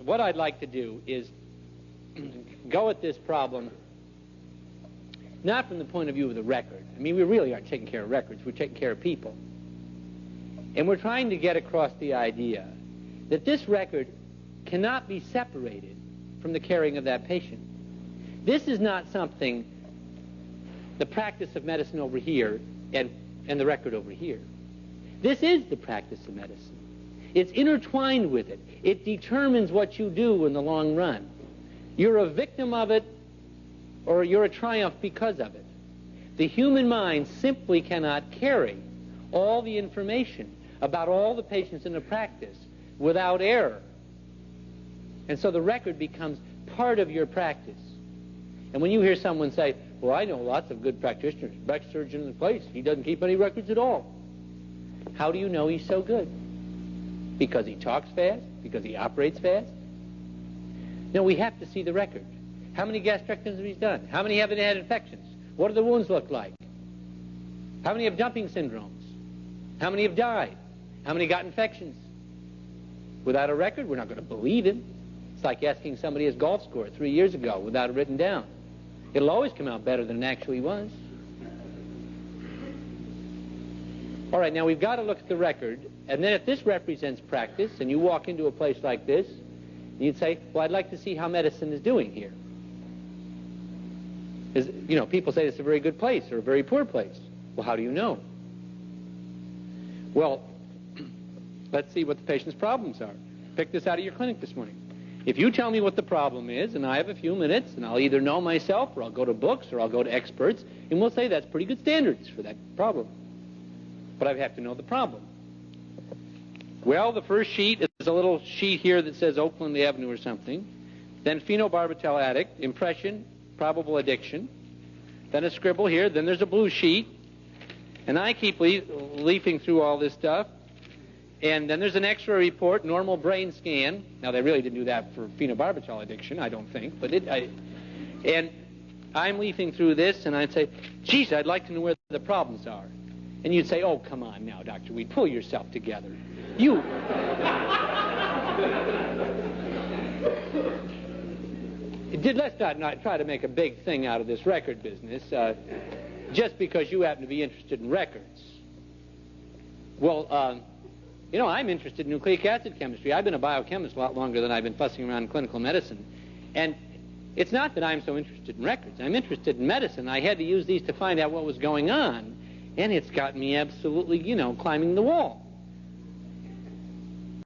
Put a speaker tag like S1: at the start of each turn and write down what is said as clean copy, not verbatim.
S1: what I'd like to do is go at this problem not from the point of view of the record. I mean, we really aren't taking care of records. We're taking care of people. And we're trying to get across the idea that this record cannot be separated from the caring of that patient. This is not something, the practice of medicine over here and the record over here. This is the practice of medicine. It's intertwined with it. It determines what you do in the long run. You're a victim of it, or you're a triumph because of it. The human mind simply cannot carry all the information about all the patients in the practice without error. And so the record becomes part of your practice. And when you hear someone say, well, I know lots of good practitioners, best surgeon in the place, he doesn't keep any records at all. How do you know he's so good? Because he talks fast? Because he operates fast? No, we have to see the record. How many gastrectomies he's done? How many haven't had infections? What do the wounds look like? How many have dumping syndromes? How many have died? How many got infections? Without a record, we're not going to believe him. It's like asking somebody his golf score 3 years ago without it written down. It'll always come out better than it actually was. All right, now we've got to look at the record, and then if this represents practice, and you walk into a place like this, you'd say, well, I'd like to see how medicine is doing here. You know, people say it's a very good place or a very poor place. Well, how do you know? Well, let's see what the patient's problems are. Pick this out of your clinic this morning. If you tell me what the problem is, and I have a few minutes, and I'll either know myself, or I'll go to books, or I'll go to experts, and we'll say that's pretty good standards for that problem. But I have to know the problem. Well, the first sheet is a little sheet here that says Oakland Avenue or something. Then phenobarbital addict, impression, probable addiction. Then a scribble here. Then there's a blue sheet. And I keep leafing through all this stuff. And then there's an X-ray report, normal brain scan. Now, they really didn't do that for phenobarbital addiction, I don't think. But and I'm leafing through this, and I'd say, geez, I'd like to know where the problems are. And you'd say, oh, come on now, Dr. Weed, pull yourself together. You... Let's not try to make a big thing out of this record business just because you happen to be interested in records. Well, you know, I'm interested in nucleic acid chemistry. I've been a biochemist a lot longer than I've been fussing around in clinical medicine. And it's not that I'm so interested in records. I'm interested in medicine. I had to use these to find out what was going on. And it's got me absolutely, you know, climbing the wall.